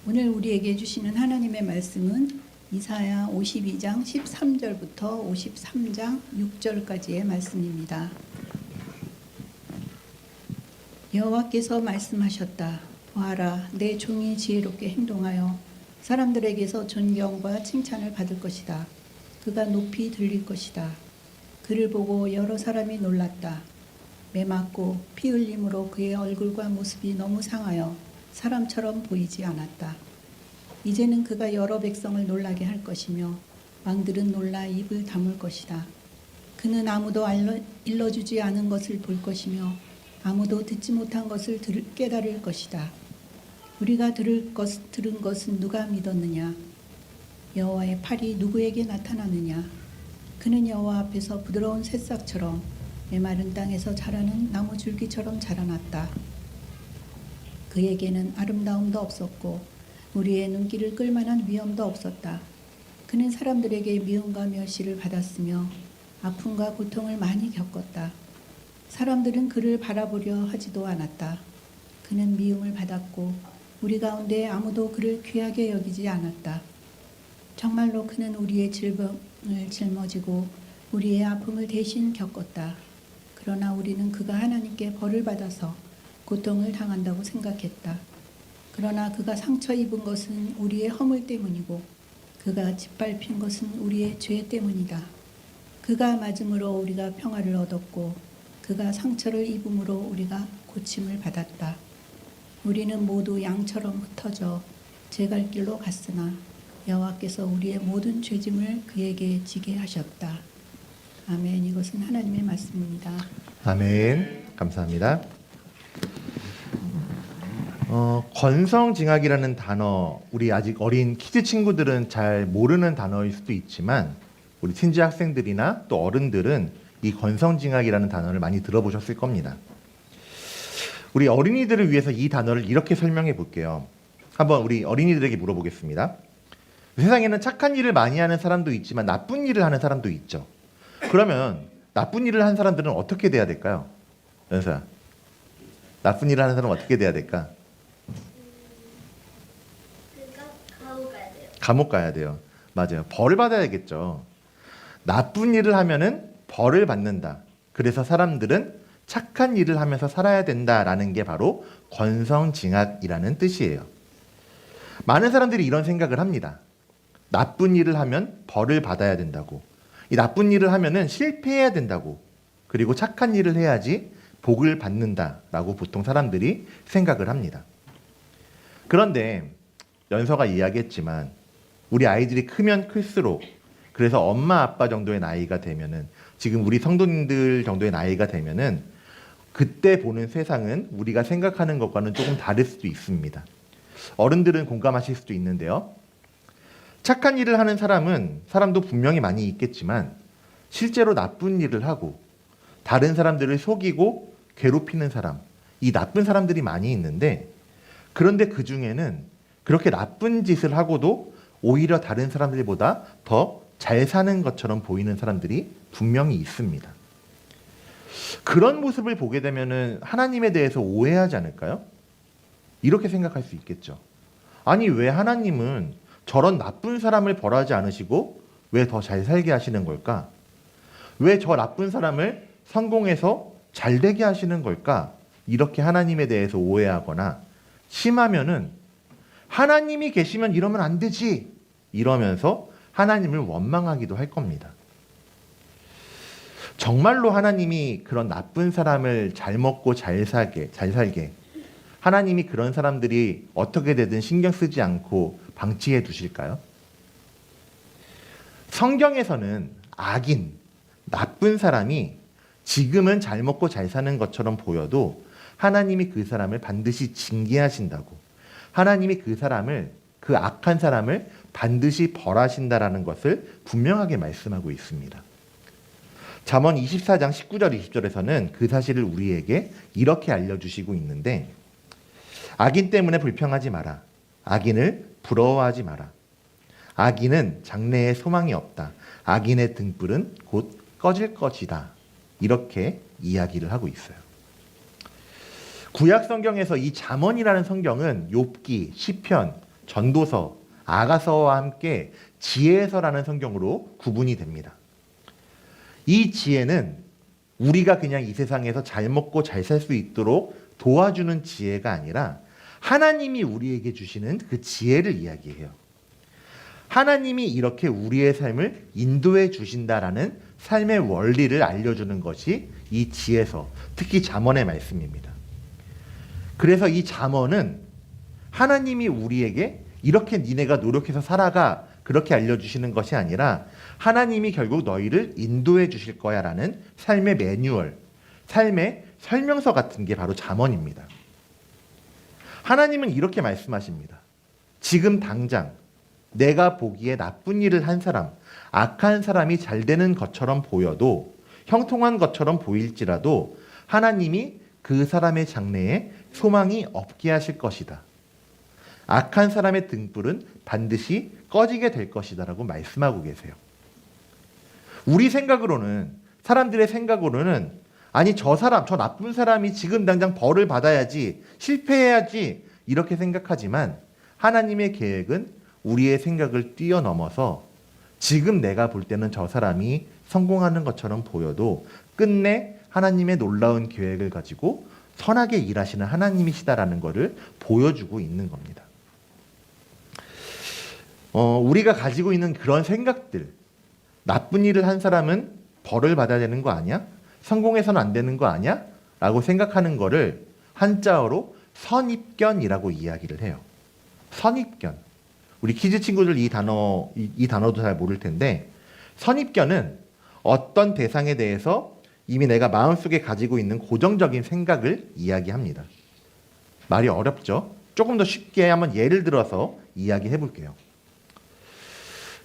오늘 우리에게 주시는 하나님의 말씀은 이사야 52장 13절부터 53장 6절까지의 말씀입니다. 여호와께서 말씀하셨다. 보아라, 내 종이 지혜롭게 행동하여 사람들에게서 존경과 칭찬을 받을 것이다. 그가 높이 들릴 것이다. 그를 보고 여러 사람이 놀랐다. 매맞고 피 흘림으로 그의 얼굴과 모습이 너무 상하여 사람처럼 보이지 않았다. 이제는 그가 여러 백성을 놀라게 할 것이며 왕들은 놀라 입을 다물 것이다. 그는 아무도 일러주지 않은 것을 볼 것이며 아무도 듣지 못한 것을 깨달을 것이다. 우리가 들은 것은 누가 믿었느냐? 여호와의 팔이 누구에게 나타나느냐? 그는 여호와 앞에서 부드러운 새싹처럼 메마른 땅에서 자라는 나무 줄기처럼 자라났다. 그에게는 아름다움도 없었고 우리의 눈길을 끌만한 위엄도 없었다. 그는 사람들에게 미움과 멸시를 받았으며 아픔과 고통을 많이 겪었다. 사람들은 그를 바라보려 하지도 않았다. 그는 미움을 받았고 우리 가운데 아무도 그를 귀하게 여기지 않았다. 정말로 그는 우리의 질병을 짊어지고 우리의 아픔을 대신 겪었다. 그러나 우리는 그가 하나님께 벌을 받아서 고통을 당한다고 생각했다. 그러나 그가 상처 입은 것은 우리의 허물 때문이고 그가 짓밟힌 것은 우리의 죄 때문이다. 그가 맞음으로 우리가 평화를 얻었고 그가 상처를 입음으로 우리가 고침을 받았다. 우리는 모두 양처럼 흩어져 제 갈 길로 갔으나 여호와께서 우리의 모든 죄짐을 그에게 지게 하셨다. 아멘. 이것은 하나님의 말씀입니다. 아멘. 감사합니다. 권성징악이라는 단어, 우리 아직 어린 키즈 친구들은 잘 모르는 단어일 수도 있지만 우리 친지 학생들이나 또 어른들은 이 권성징악이라는 단어를 많이 들어보셨을 겁니다. 우리 어린이들을 위해서 이 단어를 이렇게 설명해 볼게요. 한번 우리 어린이들에게 물어보겠습니다. 세상에는 착한 일을 많이 하는 사람도 있지만 나쁜 일을 하는 사람도 있죠. 그러면 나쁜 일을 하는 사람들은 어떻게 돼야 될까요? 연서야, 나쁜 일을 하는 사람은 어떻게 돼야 될까? 감옥 가야 돼요. 감옥 가야 돼요. 맞아요. 벌을 받아야겠죠. 나쁜 일을 하면은 벌을 받는다. 그래서 사람들은 착한 일을 하면서 살아야 된다라는 게 바로 권성징악이라는 뜻이에요. 많은 사람들이 이런 생각을 합니다. 나쁜 일을 하면 벌을 받아야 된다고. 이 나쁜 일을 하면은 실패해야 된다고. 그리고 착한 일을 해야지 복을 받는다라고 보통 사람들이 생각을 합니다. 그런데 연서가 이야기했지만 우리 아이들이 크면 클수록, 그래서 엄마 아빠 정도의 나이가 되면은, 지금 우리 성도님들 정도의 나이가 되면은 그때 보는 세상은 우리가 생각하는 것과는 조금 다를 수도 있습니다. 어른들은 공감하실 수도 있는데요. 착한 일을 하는 사람도 분명히 많이 있겠지만 실제로 나쁜 일을 하고 다른 사람들을 속이고 괴롭히는 사람, 이 나쁜 사람들이 많이 있는데, 그런데 그 중에는 그렇게 나쁜 짓을 하고도 오히려 다른 사람들보다 더 잘 사는 것처럼 보이는 사람들이 분명히 있습니다. 그런 모습을 보게 되면은 하나님에 대해서 오해하지 않을까요? 이렇게 생각할 수 있겠죠. 아니, 왜 하나님은 저런 나쁜 사람을 벌하지 않으시고 왜 더 잘 살게 하시는 걸까? 왜 저 나쁜 사람을 성공해서 잘 되게 하시는 걸까? 이렇게 하나님에 대해서 오해하거나, 심하면은 하나님이 계시면 이러면 안 되지, 이러면서 하나님을 원망하기도 할 겁니다. 정말로 하나님이 그런 나쁜 사람을 잘 먹고 잘 살게, 하나님이 그런 사람들이 어떻게 되든 신경 쓰지 않고 방치해 두실까요? 성경에서는 악인, 나쁜 사람이 지금은 잘 먹고 잘 사는 것처럼 보여도 하나님이 그 사람을 반드시 징계하신다고, 하나님이 그 악한 사람을 반드시 벌하신다라는 것을 분명하게 말씀하고 있습니다. 잠언 24장 19절 20절에서는 그 사실을 우리에게 이렇게 알려주시고 있는데, 악인 때문에 불평하지 마라. 악인을 부러워하지 마라. 악인은 장래에 소망이 없다. 악인의 등불은 곧 꺼질 것이다. 이렇게 이야기를 하고 있어요. 구약 성경에서 이 잠언이라는 성경은 욥기, 시편, 전도서, 아가서와 함께 지혜서라는 성경으로 구분이 됩니다. 이 지혜는 우리가 그냥 이 세상에서 잘 먹고 잘 살 수 있도록 도와주는 지혜가 아니라 하나님이 우리에게 주시는 그 지혜를 이야기해요. 하나님이 이렇게 우리의 삶을 인도해 주신다라는 삶의 원리를 알려주는 것이 이 지혜서, 특히 잠언의 말씀입니다. 그래서 이 잠언은 하나님이 우리에게 이렇게 니네가 노력해서 살아가 그렇게 알려주시는 것이 아니라 하나님이 결국 너희를 인도해 주실 거야 라는 삶의 매뉴얼, 삶의 설명서 같은 게 바로 잠언입니다. 하나님은 이렇게 말씀하십니다. 지금 당장 내가 보기에 나쁜 일을 한 사람, 악한 사람이 잘 되는 것처럼 보여도, 형통한 것처럼 보일지라도 하나님이 그 사람의 장래에 소망이 없게 하실 것이다. 악한 사람의 등불은 반드시 꺼지게 될 것이다 라고 말씀하고 계세요. 우리 생각으로는, 사람들의 생각으로는 아니 저 사람, 저 나쁜 사람이 지금 당장 벌을 받아야지, 실패해야지 이렇게 생각하지만 하나님의 계획은 우리의 생각을 뛰어넘어서 지금 내가 볼 때는 저 사람이 성공하는 것처럼 보여도 끝내 하나님의 놀라운 계획을 가지고 선하게 일하시는 하나님이시다라는 것을 보여주고 있는 겁니다. 우리가 가지고 있는 그런 생각들, 나쁜 일을 한 사람은 벌을 받아야 되는 거 아니야? 성공해서는 안 되는 거 아니야? 라고 생각하는 거를 한자어로 선입견이라고 이야기를 해요. 선입견. 우리 키즈 친구들 이 단어도 잘 모를 텐데, 선입견은 어떤 대상에 대해서 이미 내가 마음속에 가지고 있는 고정적인 생각을 이야기합니다. 말이 어렵죠? 조금 더 쉽게 한번 예를 들어서 이야기해 볼게요.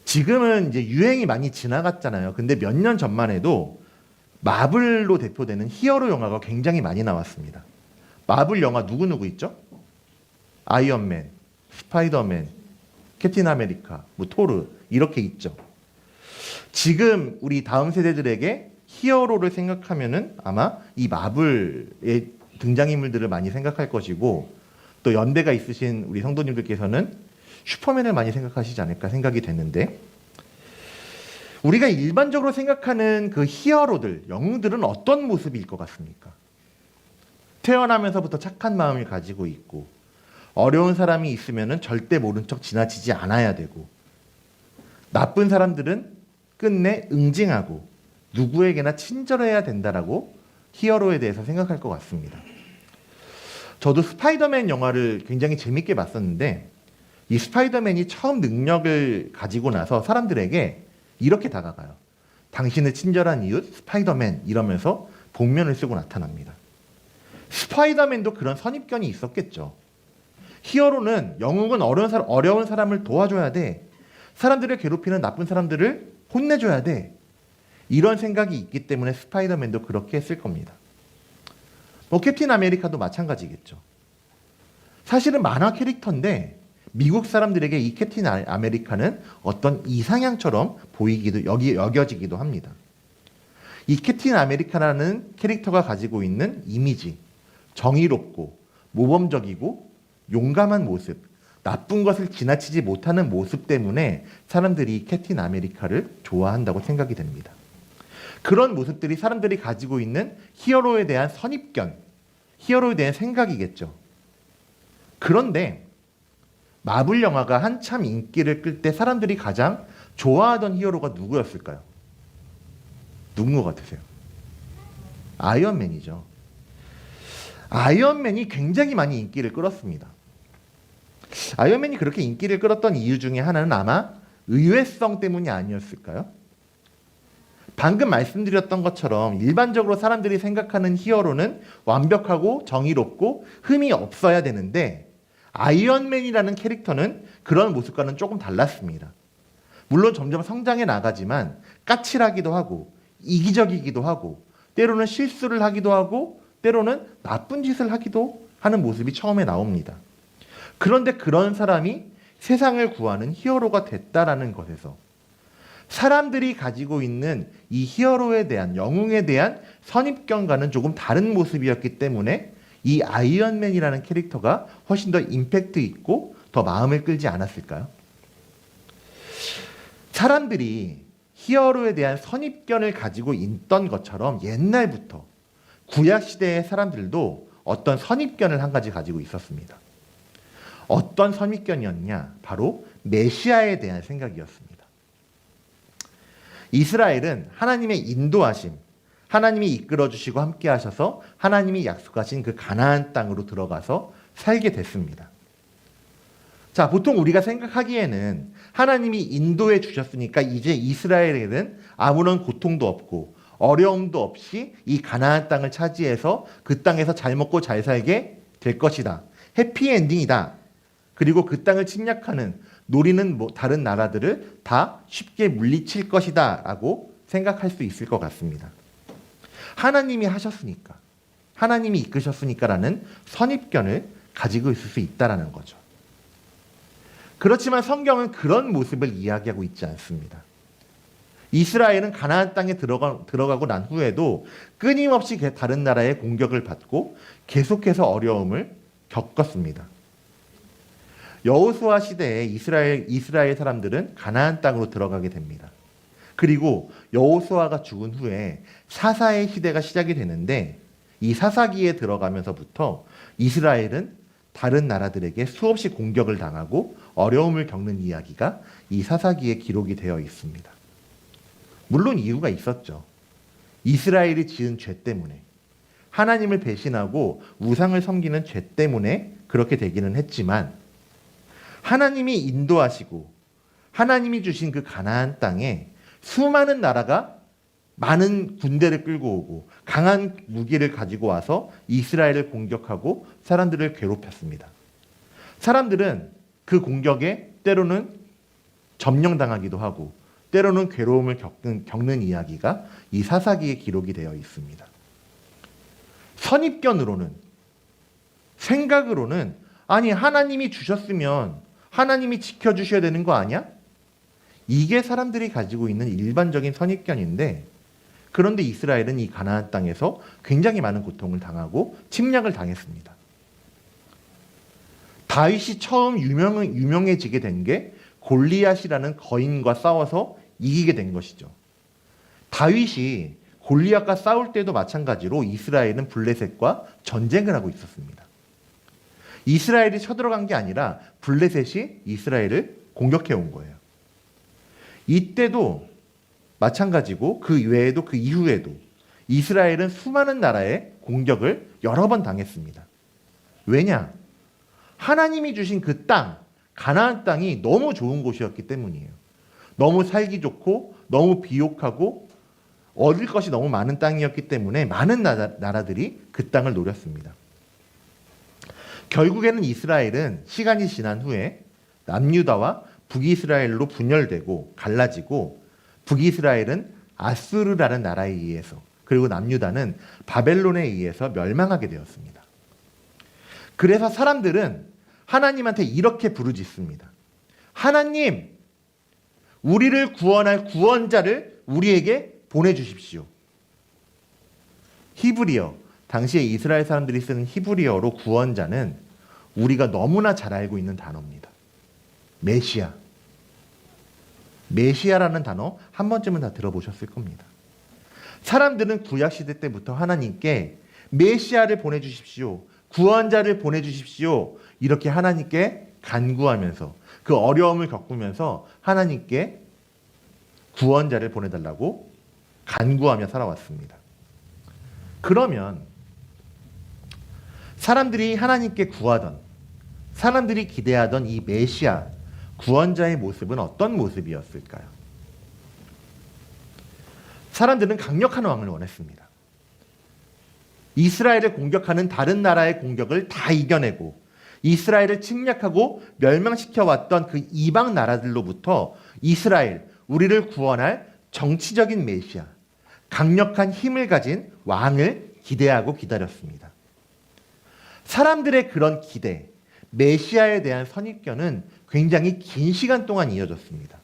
지금은 이제 유행이 많이 지나갔잖아요. 근데 몇 년 전만 해도 마블로 대표되는 히어로 영화가 굉장히 많이 나왔습니다. 마블 영화 누구 있죠? 아이언맨, 스파이더맨, 캡틴 아메리카, 토르 이렇게 있죠. 지금 우리 다음 세대들에게 히어로를 생각하면은 아마 이 마블의 등장인물들을 많이 생각할 것이고, 또 연배가 있으신 우리 성도님들께서는 슈퍼맨을 많이 생각하시지 않을까 생각이 됐는데, 우리가 일반적으로 생각하는 그 히어로들, 영웅들은 어떤 모습일 것 같습니까? 태어나면서부터 착한 마음을 가지고 있고, 어려운 사람이 있으면 절대 모른 척 지나치지 않아야 되고, 나쁜 사람들은 끝내 응징하고 누구에게나 친절해야 된다라고 히어로에 대해서 생각할 것 같습니다. 저도 스파이더맨 영화를 굉장히 재밌게 봤었는데, 이 스파이더맨이 처음 능력을 가지고 나서 사람들에게 이렇게 다가가요. 당신의 친절한 이웃 스파이더맨 이러면서 복면을 쓰고 나타납니다. 스파이더맨도 그런 선입견이 있었겠죠. 히어로는, 영웅은 어려운 사람을 도와줘야 돼. 사람들을 괴롭히는 나쁜 사람들을 혼내줘야 돼. 이런 생각이 있기 때문에 스파이더맨도 그렇게 했을 겁니다. 캡틴 아메리카도 마찬가지겠죠. 사실은 만화 캐릭터인데 미국 사람들에게 이 캡틴 아메리카는 어떤 이상향처럼 여겨지기도 합니다. 이 캡틴 아메리카라는 캐릭터가 가지고 있는 이미지, 정의롭고 모범적이고 용감한 모습, 나쁜 것을 지나치지 못하는 모습 때문에 사람들이 이 캡틴 아메리카를 좋아한다고 생각이 됩니다. 그런 모습들이 사람들이 가지고 있는 히어로에 대한 선입견, 히어로에 대한 생각이겠죠. 그런데 마블 영화가 한참 인기를 끌 때 사람들이 가장 좋아하던 히어로가 누구였을까요? 누군 것 같으세요? 아이언맨이죠. 아이언맨이 굉장히 많이 인기를 끌었습니다. 아이언맨이 그렇게 인기를 끌었던 이유 중에 하나는 아마 의외성 때문이 아니었을까요? 방금 말씀드렸던 것처럼 일반적으로 사람들이 생각하는 히어로는 완벽하고 정의롭고 흠이 없어야 되는데, 아이언맨이라는 캐릭터는 그런 모습과는 조금 달랐습니다. 물론 점점 성장해 나가지만 까칠하기도 하고 이기적이기도 하고 때로는 실수를 하기도 하고 때로는 나쁜 짓을 하기도 하는 모습이 처음에 나옵니다. 그런데 그런 사람이 세상을 구하는 히어로가 됐다라는 것에서 사람들이 가지고 있는 이 히어로에 대한, 영웅에 대한 선입견과는 조금 다른 모습이었기 때문에 이 아이언맨이라는 캐릭터가 훨씬 더 임팩트 있고 더 마음을 끌지 않았을까요? 사람들이 히어로에 대한 선입견을 가지고 있던 것처럼 옛날부터 구약시대의 사람들도 어떤 선입견을 한 가지 가지고 있었습니다. 어떤 선입견이었냐? 바로 메시아에 대한 생각이었습니다. 이스라엘은 하나님의 인도하심, 하나님이 이끌어주시고 함께 하셔서 하나님이 약속하신 그 가나안 땅으로 들어가서 살게 됐습니다. 자, 보통 우리가 생각하기에는 하나님이 인도해 주셨으니까 이제 이스라엘에는 아무런 고통도 없고 어려움도 없이 이 가나안 땅을 차지해서 그 땅에서 잘 먹고 잘 살게 될 것이다. 해피엔딩이다. 그리고 그 땅을 침략하는 노리는 다른 나라들을 다 쉽게 물리칠 것이다 라고 생각할 수 있을 것 같습니다. 하나님이 하셨으니까, 하나님이 이끄셨으니까라는 선입견을 가지고 있을 수 있다라는 거죠. 그렇지만 성경은 그런 모습을 이야기하고 있지 않습니다. 이스라엘은 가나안 땅에 들어가고 난 후에도 끊임없이 다른 나라의 공격을 받고 계속해서 어려움을 겪었습니다. 여호수아 시대에 이스라엘 사람들은 가나안 땅으로 들어가게 됩니다. 그리고 여호수아가 죽은 후에 사사의 시대가 시작이 되는데 이 사사기에 들어가면서부터 이스라엘은 다른 나라들에게 수없이 공격을 당하고 어려움을 겪는 이야기가 이 사사기에 기록이 되어 있습니다. 물론 이유가 있었죠. 이스라엘이 지은 죄 때문에, 하나님을 배신하고 우상을 섬기는 죄 때문에 그렇게 되기는 했지만 하나님이 인도하시고 하나님이 주신 그 가나안 땅에 수많은 나라가 많은 군대를 끌고 오고 강한 무기를 가지고 와서 이스라엘을 공격하고 사람들을 괴롭혔습니다. 사람들은 그 공격에 때로는 점령당하기도 하고 때로는 괴로움을 겪는 이야기가 이 사사기에 기록이 되어 있습니다. 선입견으로는, 생각으로는 아니 하나님이 주셨으면 하나님이 지켜주셔야 되는 거 아니야? 이게 사람들이 가지고 있는 일반적인 선입견인데 그런데 이스라엘은 이 가나안 땅에서 굉장히 많은 고통을 당하고 침략을 당했습니다. 다윗이 처음 유명해지게 된 게 골리앗이라는 거인과 싸워서 이기게 된 것이죠. 다윗이 골리앗과 싸울 때도 마찬가지로 이스라엘은 블레셋과 전쟁을 하고 있었습니다. 이스라엘이 쳐들어간 게 아니라 블레셋이 이스라엘을 공격해 온 거예요. 이때도 마찬가지고 그 외에도 그 이후에도 이스라엘은 수많은 나라의 공격을 여러 번 당했습니다. 왜냐? 하나님이 주신 그 땅, 가나안 땅이 너무 좋은 곳이었기 때문이에요. 너무 살기 좋고 너무 비옥하고 얻을 것이 너무 많은 땅이었기 때문에 많은 나라들이 그 땅을 노렸습니다. 결국에는 이스라엘은 시간이 지난 후에 남유다와 북이스라엘로 분열되고 갈라지고 북이스라엘은 아수르라는 나라에 의해서 그리고 남유다는 바벨론에 의해서 멸망하게 되었습니다. 그래서 사람들은 하나님한테 이렇게 부르짖습니다. 하나님, 우리를 구원할 구원자를 우리에게 보내주십시오. 히브리어, 당시에 이스라엘 사람들이 쓰는 히브리어로 구원자는 우리가 너무나 잘 알고 있는 단어입니다. 메시아. 메시아라는 단어 한 번쯤은 다 들어보셨을 겁니다. 사람들은 구약시대 때부터 하나님께 메시아를 보내주십시오. 구원자를 보내주십시오. 이렇게 하나님께 간구하면서 그 어려움을 겪으면서 하나님께 구원자를 보내달라고 간구하며 살아왔습니다. 그러면 사람들이 하나님께 구하던, 사람들이 기대하던 이 메시아, 구원자의 모습은 어떤 모습이었을까요? 사람들은 강력한 왕을 원했습니다. 이스라엘을 공격하는 다른 나라의 공격을 다 이겨내고 이스라엘을 침략하고 멸망시켜왔던 그 이방 나라들로부터 이스라엘, 우리를 구원할 정치적인 메시아, 강력한 힘을 가진 왕을 기대하고 기다렸습니다. 사람들의 그런 기대, 메시아에 대한 선입견은 굉장히 긴 시간 동안 이어졌습니다.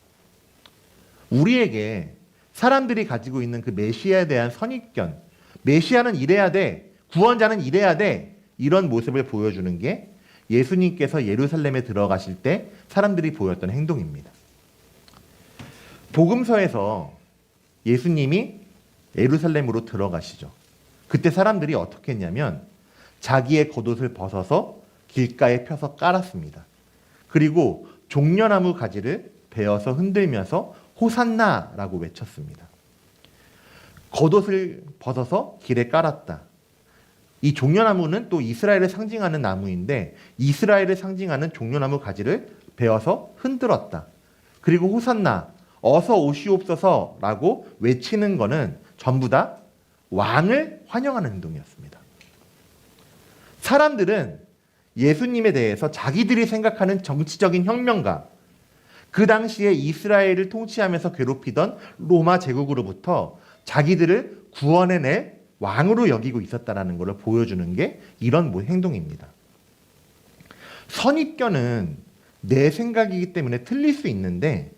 우리에게 사람들이 가지고 있는 그 메시아에 대한 선입견, 메시아는 이래야 돼, 구원자는 이래야 돼, 이런 모습을 보여주는 게 예수님께서 예루살렘에 들어가실 때 사람들이 보였던 행동입니다. 복음서에서 예수님이 예루살렘으로 들어가시죠. 그때 사람들이 어떻게 했냐면 자기의 겉옷을 벗어서 길가에 펴서 깔았습니다. 그리고 종려나무 가지를 베어서 흔들면서 호산나라고 외쳤습니다. 겉옷을 벗어서 길에 깔았다. 이 종려나무는 또 이스라엘을 상징하는 나무인데 이스라엘을 상징하는 종려나무 가지를 베어서 흔들었다. 그리고 호산나, 어서 오시옵소서라고 외치는 것은 전부 다 왕을 환영하는 행동이었습니다. 사람들은 예수님에 대해서 자기들이 생각하는 정치적인 혁명가, 그 당시에 이스라엘을 통치하면서 괴롭히던 로마 제국으로부터 자기들을 구원해낼 왕으로 여기고 있었다는 것을 보여주는 게 이런 행동입니다. 선입견은 내 생각이기 때문에 틀릴 수 있는데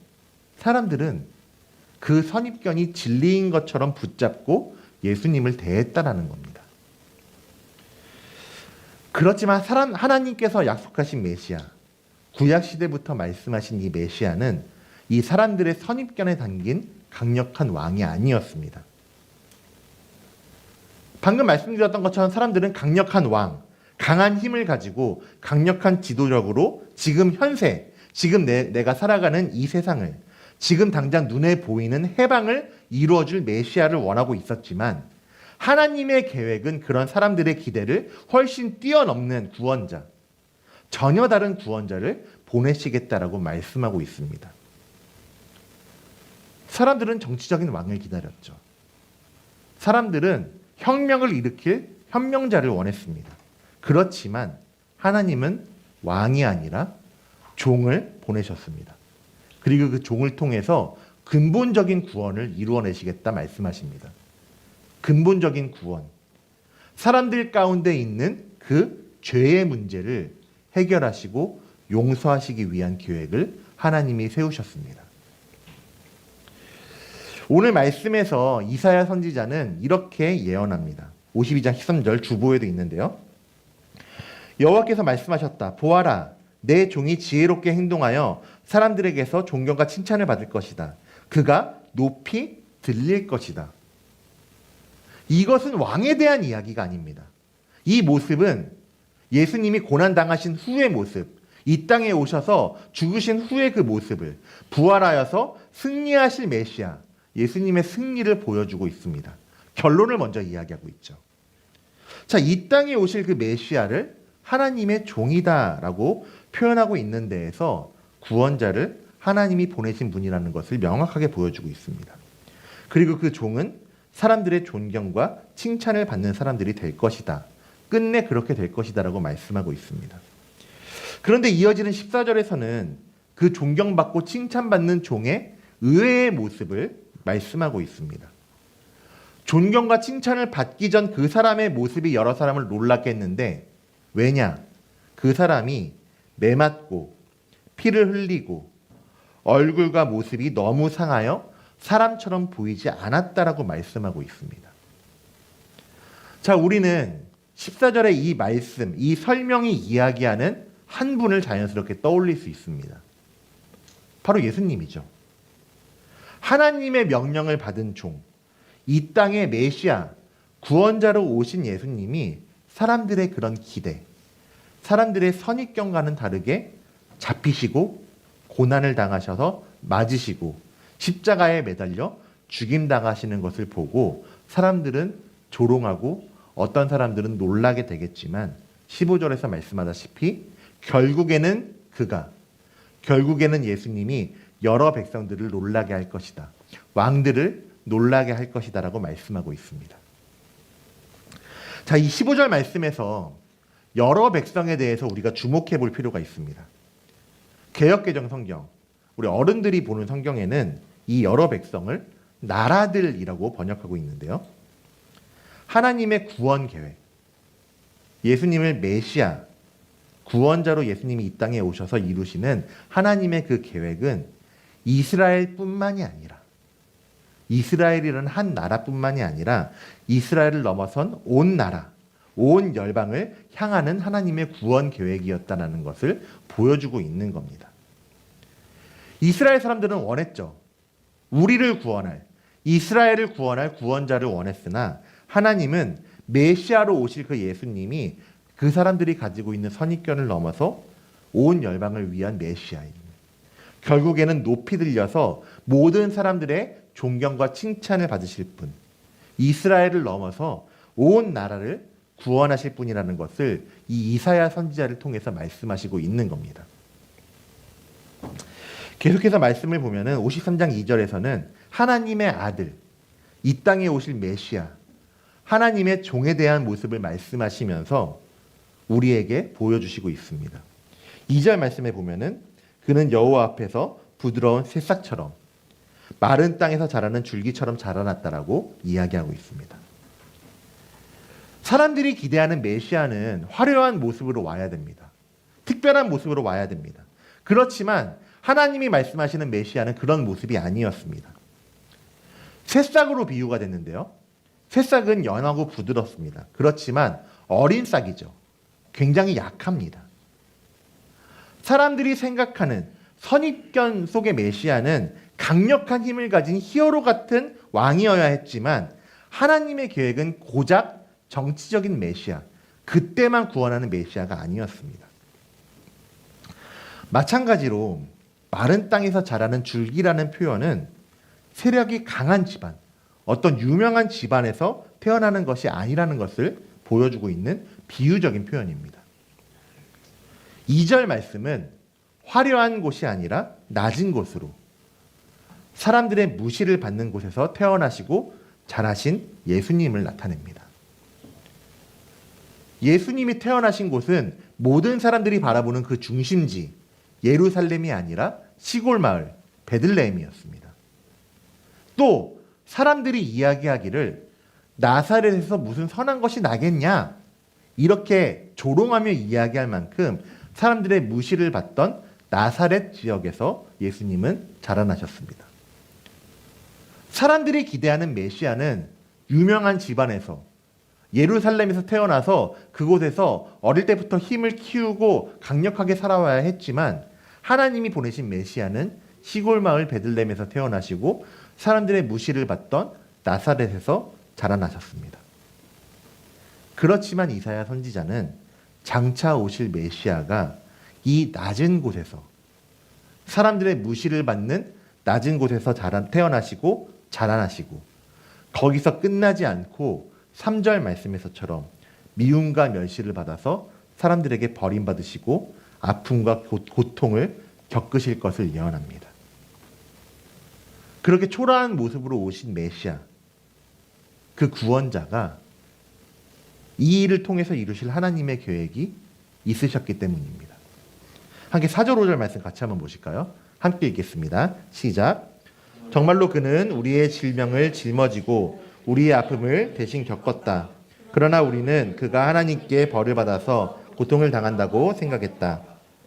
사람들은 그 선입견이 진리인 것처럼 붙잡고 예수님을 대했다라는 겁니다. 그렇지만 하나님께서 약속하신 메시아, 구약 시대부터 말씀하신 이 메시아는 이 사람들의 선입견에 담긴 강력한 왕이 아니었습니다. 방금 말씀드렸던 것처럼 사람들은 강력한 왕, 강한 힘을 가지고 강력한 지도력으로 지금 현세, 지금 내가 살아가는 이 세상을, 지금 당장 눈에 보이는 해방을 이루어줄 메시아를 원하고 있었지만 하나님의 계획은 그런 사람들의 기대를 훨씬 뛰어넘는 구원자, 전혀 다른 구원자를 보내시겠다라고 말씀하고 있습니다. 사람들은 정치적인 왕을 기다렸죠. 사람들은 혁명을 일으킬 혁명자를 원했습니다. 그렇지만 하나님은 왕이 아니라 종을 보내셨습니다. 그리고 그 종을 통해서 근본적인 구원을 이루어내시겠다 말씀하십니다. 근본적인 구원. 사람들 가운데 있는 그 죄의 문제를 해결하시고 용서하시기 위한 계획을 하나님이 세우셨습니다. 오늘 말씀에서 이사야 선지자는 이렇게 예언합니다. 52장 13절 주보에도 있는데요. 여호와께서 말씀하셨다. 보아라, 내 종이 지혜롭게 행동하여 사람들에게서 존경과 칭찬을 받을 것이다. 그가 높이 들릴 것이다. 이것은 왕에 대한 이야기가 아닙니다. 이 모습은 예수님이 고난당하신 후의 모습, 이 땅에 오셔서 죽으신 후의 그 모습을 부활하여서 승리하실 메시아, 예수님의 승리를 보여주고 있습니다. 결론을 먼저 이야기하고 있죠. 자, 이 땅에 오실 그 메시아를 하나님의 종이다라고 표현하고 있는 데에서 구원자를 하나님이 보내신 분이라는 것을 명확하게 보여주고 있습니다. 그리고 그 종은 사람들의 존경과 칭찬을 받는 사람들이 될 것이다. 끝내 그렇게 될 것이다라고 말씀하고 있습니다. 그런데 이어지는 14절에서는 그 존경받고 칭찬받는 종의 의외의 모습을 말씀하고 있습니다. 존경과 칭찬을 받기 전 그 사람의 모습이 여러 사람을 놀랍게 했는데 왜냐? 그 사람이 매맞고 피를 흘리고 얼굴과 모습이 너무 상하여 사람처럼 보이지 않았다라고 말씀하고 있습니다. 자, 우리는 14절의 이 말씀, 이 설명이 이야기하는 한 분을 자연스럽게 떠올릴 수 있습니다. 바로 예수님이죠. 하나님의 명령을 받은 종, 이 땅의 메시아, 구원자로 오신 예수님이 사람들의 그런 기대, 사람들의 선입견과는 다르게 잡히시고 고난을 당하셔서 맞으시고 십자가에 매달려 죽임당하시는 것을 보고 사람들은 조롱하고 어떤 사람들은 놀라게 되겠지만 15절에서 말씀하다시피 결국에는 예수님이 여러 백성들을 놀라게 할 것이다. 왕들을 놀라게 할 것이다 라고 말씀하고 있습니다. 자, 이 15절 말씀에서 여러 백성에 대해서 우리가 주목해 볼 필요가 있습니다. 개역개정 성경, 우리 어른들이 보는 성경에는 이 여러 백성을 나라들이라고 번역하고 있는데요. 하나님의 구원 계획, 예수님을 메시아, 구원자로 예수님이 이 땅에 오셔서 이루시는 하나님의 그 계획은 이스라엘뿐만이 아니라 이스라엘이라는 한 나라뿐만이 아니라 이스라엘을 넘어선 온 나라, 온 열방을 향하는 하나님의 구원 계획이었다는 것을 보여주고 있는 겁니다. 이스라엘 사람들은 원했죠. 우리를 구원할, 이스라엘을 구원할 구원자를 원했으나 하나님은 메시아로 오실 그 예수님이 그 사람들이 가지고 있는 선입견을 넘어서 온 열방을 위한 메시아입니다. 결국에는 높이 들려서 모든 사람들의 존경과 칭찬을 받으실 분, 이스라엘을 넘어서 온 나라를 구원하실 분이라는 것을 이 이사야 선지자를 통해서 말씀하시고 있는 겁니다. 계속해서 말씀을 보면은 53장 2절에서는 하나님의 아들, 이 땅에 오실 메시아, 하나님의 종에 대한 모습을 말씀하시면서 우리에게 보여주시고 있습니다. 2절 말씀에 보면은 그는 여호와 앞에서 부드러운 새싹처럼 마른 땅에서 자라는 줄기처럼 자라났다라고 이야기하고 있습니다. 사람들이 기대하는 메시아는 화려한 모습으로 와야 됩니다. 특별한 모습으로 와야 됩니다. 그렇지만 하나님이 말씀하시는 메시아는 그런 모습이 아니었습니다. 새싹으로 비유가 됐는데요. 새싹은 연하고 부드럽습니다. 그렇지만 어린 싹이죠. 굉장히 약합니다. 사람들이 생각하는 선입견 속의 메시아는 강력한 힘을 가진 히어로 같은 왕이어야 했지만 하나님의 계획은 고작 정치적인 메시아, 그때만 구원하는 메시아가 아니었습니다. 마찬가지로 마른 땅에서 자라는 줄기라는 표현은 세력이 강한 집안, 어떤 유명한 집안에서 태어나는 것이 아니라는 것을 보여주고 있는 비유적인 표현입니다. 2절 말씀은 화려한 곳이 아니라 낮은 곳으로 사람들의 무시를 받는 곳에서 태어나시고 자라신 예수님을 나타냅니다. 예수님이 태어나신 곳은 모든 사람들이 바라보는 그 중심지 예루살렘이 아니라 시골 마을 베들레헴이었습니다. 또 사람들이 이야기하기를 나사렛에서 무슨 선한 것이 나겠냐 이렇게 조롱하며 이야기할 만큼 사람들의 무시를 받던 나사렛 지역에서 예수님은 자라나셨습니다. 사람들이 기대하는 메시아는 유명한 집안에서 예루살렘에서 태어나서 그곳에서 어릴 때부터 힘을 키우고 강력하게 살아와야 했지만 하나님이 보내신 메시아는 시골 마을 베들레헴에서 태어나시고 사람들의 무시를 받던 나사렛에서 자라나셨습니다. 그렇지만 이사야 선지자는 장차 오실 메시아가 이 낮은 곳에서 사람들의 무시를 받는 낮은 곳에서 태어나시고 자라나시고 거기서 끝나지 않고 3절 말씀에서처럼 미움과 멸시를 받아서 사람들에게 버림받으시고 아픔과 고통을 겪으실 것을 예언합니다. 그렇게 초라한 모습으로 오신 메시아, 그 구원자가 이 일을 통해서 이루실 하나님의 계획이 있으셨기 때문입니다. 함께 4절 5절 말씀 같이 한번 보실까요? 함께 읽겠습니다. 시작. 정말로 그는 우리의 질병을 짊어지고 우리의 아픔을 대신 겪었다. 그러나 우리는 그가 하나님께 벌을 받아서 고통을 당한다고 생각했다.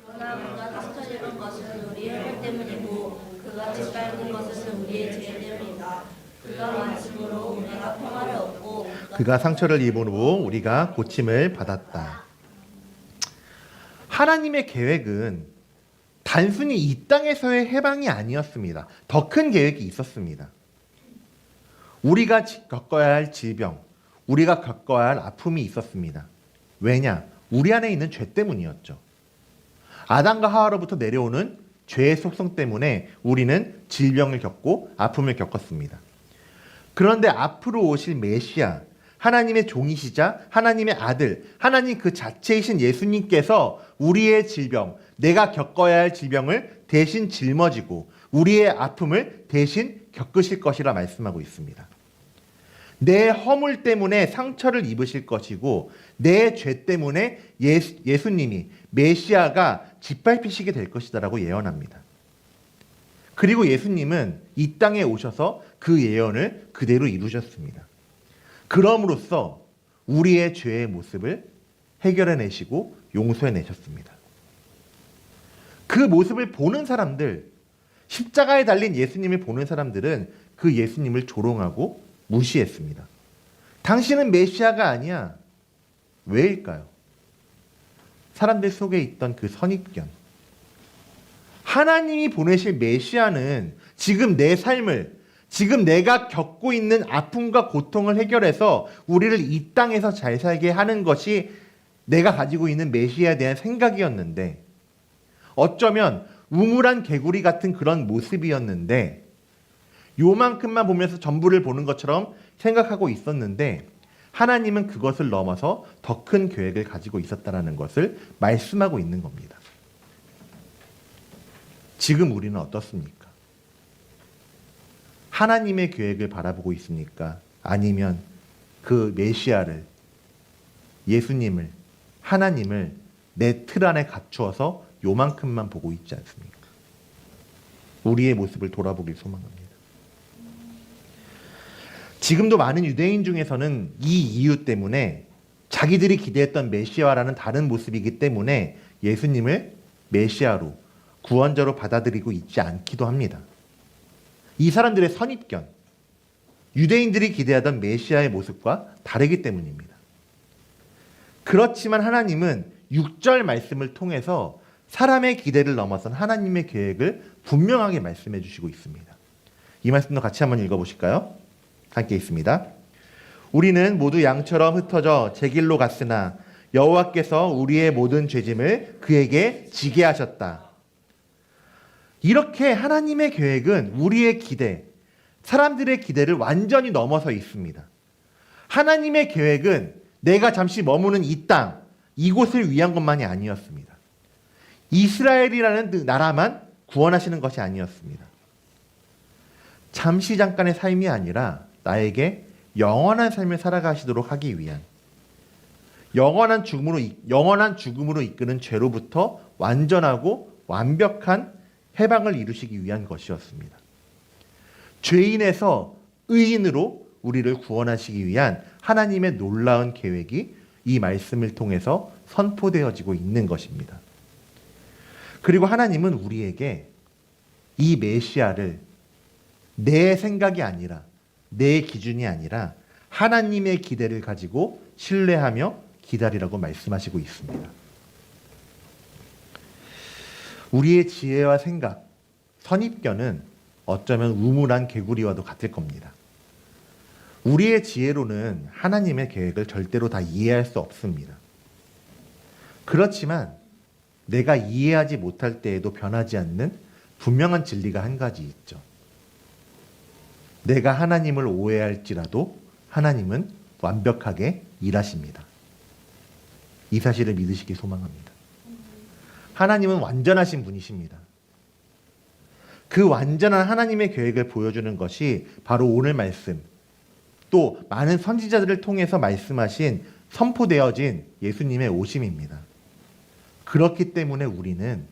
그러나 그가 상처 입은 것은 우리의 혈 때문이고 그가 짓밟은 것은 우리의 죄 때문이다. 그가 말씀으로 우리가 평화를 얻고 그가 상처를 입은 후 우리가 고침을 받았다. 하나님의 계획은 단순히 이 땅에서의 해방이 아니었습니다. 더 큰 계획이 있었습니다. 우리가 겪어야 할 질병, 우리가 겪어야 할 아픔이 있었습니다. 왜냐? 우리 안에 있는 죄 때문이었죠. 아담과 하와로부터 내려오는 죄의 속성 때문에 우리는 질병을 겪고 아픔을 겪었습니다. 그런데 앞으로 오실 메시아, 하나님의 종이시자 하나님의 아들, 하나님 그 자체이신 예수님께서 우리의 질병, 내가 겪어야 할 질병을 대신 짊어지고 우리의 아픔을 대신 겪으실 것이라 말씀하고 있습니다. 내 허물 때문에 상처를 입으실 것이고 내 죄 때문에 예수님이 메시아가 짓밟히시게 될 것이다라고 예언합니다. 그리고 예수님은 이 땅에 오셔서 그 예언을 그대로 이루셨습니다. 그럼으로써 우리의 죄의 모습을 해결해내시고 용서해내셨습니다. 그 모습을 보는 사람들, 십자가에 달린 예수님을 보는 사람들은 그 예수님을 조롱하고 무시했습니다. 당신은 메시아가 아니야. 왜일까요? 사람들 속에 있던 그 선입견. 하나님이 보내실 메시아는 지금 내 삶을, 지금 내가 겪고 있는 아픔과 고통을 해결해서 우리를 이 땅에서 잘 살게 하는 것이 내가 가지고 있는 메시아에 대한 생각이었는데, 어쩌면 우물한 개구리 같은 그런 모습이었는데, 요만큼만 보면서 전부를 보는 것처럼 생각하고 있었는데, 하나님은 그것을 넘어서 더 큰 계획을 가지고 있었다는 것을 말씀하고 있는 겁니다. 지금 우리는 어떻습니까? 하나님의 계획을 바라보고 있습니까? 아니면 그 메시아를, 예수님을, 하나님을 내 틀 안에 갖추어서 요만큼만 보고 있지 않습니까? 우리의 모습을 돌아보길 소망합니다. 지금도 많은 유대인 중에서는 이 이유 때문에 자기들이 기대했던 메시아와라는 다른 모습이기 때문에 예수님을 메시아로, 구원자로 받아들이고 있지 않기도 합니다. 이 사람들의 선입견, 유대인들이 기대하던 메시아의 모습과 다르기 때문입니다. 그렇지만 하나님은 6절 말씀을 통해서 사람의 기대를 넘어선 하나님의 계획을 분명하게 말씀해 주시고 있습니다. 이 말씀도 같이 한번 읽어보실까요? 함께 있습니다. 우리는 모두 양처럼 흩어져 제 길로 갔으나 여호와께서 우리의 모든 죄짐을 그에게 지게 하셨다. 이렇게 하나님의 계획은 우리의 기대, 사람들의 기대를 완전히 넘어서 있습니다. 하나님의 계획은 내가 잠시 머무는 이 땅, 이곳을 위한 것만이 아니었습니다. 이스라엘이라는 나라만 구원하시는 것이 아니었습니다. 잠시 잠깐의 삶이 아니라 나에게 영원한 삶을 살아가시도록 하기 위한, 영원한 죽음으로 이끄는 죄로부터 완전하고 완벽한 해방을 이루시기 위한 것이었습니다. 죄인에서 의인으로 우리를 구원하시기 위한 하나님의 놀라운 계획이 이 말씀을 통해서 선포되어지고 있는 것입니다. 그리고 하나님은 우리에게 이 메시아를 내 생각이 아니라, 내 기준이 아니라 하나님의 기대를 가지고 신뢰하며 기다리라고 말씀하시고 있습니다. 우리의 지혜와 생각, 선입견은 어쩌면 우물한 개구리와도 같을 겁니다. 우리의 지혜로는 하나님의 계획을 절대로 다 이해할 수 없습니다. 그렇지만 내가 이해하지 못할 때에도 변하지 않는 분명한 진리가 한 가지 있죠. 내가 하나님을 오해할지라도 하나님은 완벽하게 일하십니다. 이 사실을 믿으시기 소망합니다. 하나님은 완전하신 분이십니다. 그 완전한 하나님의 계획을 보여주는 것이 바로 오늘 말씀, 또 많은 선지자들을 통해서 말씀하신, 선포되어진 예수님의 오심입니다. 그렇기 때문에 우리는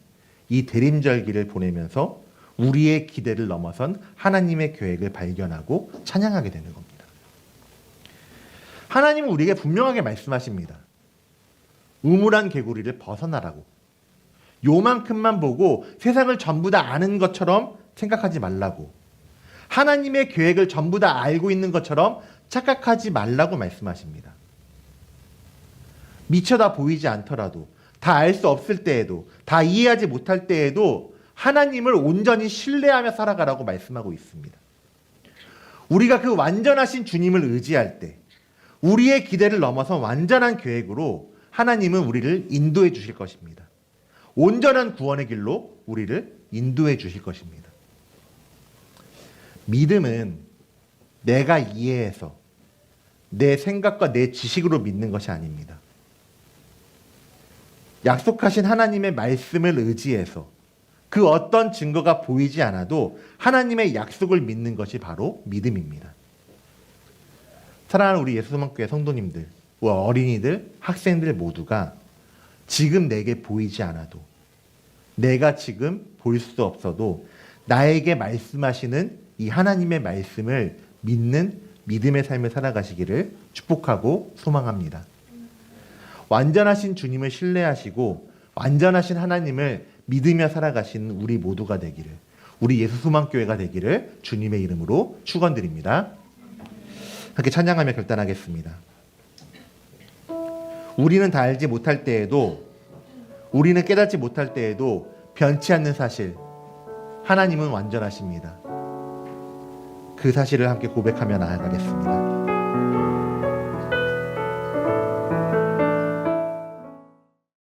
이 대림절기를 보내면서 우리의 기대를 넘어선 하나님의 계획을 발견하고 찬양하게 되는 겁니다. 하나님은 우리에게 분명하게 말씀하십니다. 우물한 개구리를 벗어나라고. 요만큼만 보고 세상을 전부 다 아는 것처럼 생각하지 말라고. 하나님의 계획을 전부 다 알고 있는 것처럼 착각하지 말라고 말씀하십니다. 미처 다 보이지 않더라도, 다 알 수 없을 때에도, 다 이해하지 못할 때에도 하나님을 온전히 신뢰하며 살아가라고 말씀하고 있습니다. 우리가 그 완전하신 주님을 의지할 때, 우리의 기대를 넘어서 완전한 계획으로 하나님은 우리를 인도해 주실 것입니다. 온전한 구원의 길로 우리를 인도해 주실 것입니다. 믿음은 내가 이해해서 내 생각과 내 지식으로 믿는 것이 아닙니다. 약속하신 하나님의 말씀을 의지해서 그 어떤 증거가 보이지 않아도 하나님의 약속을 믿는 것이 바로 믿음입니다. 사랑하는 우리 예수소망교회 성도님들, 어린이들, 학생들 모두가 지금 내게 보이지 않아도, 내가 지금 볼 수 없어도 나에게 말씀하시는 이 하나님의 말씀을 믿는 믿음의 삶을 살아가시기를 축복하고 소망합니다. 완전하신 주님을 신뢰하시고 완전하신 하나님을 믿으며 살아가시는 우리 모두가 되기를, 우리 예수소망교회가 되기를 주님의 이름으로 축원드립니다. 함께 찬양하며 결단하겠습니다. 우리는 다 알지 못할 때에도, 우리는 깨닫지 못할 때에도 변치 않는 사실, 하나님은 완전하십니다. 그 사실을 함께 고백하며 나아가겠습니다.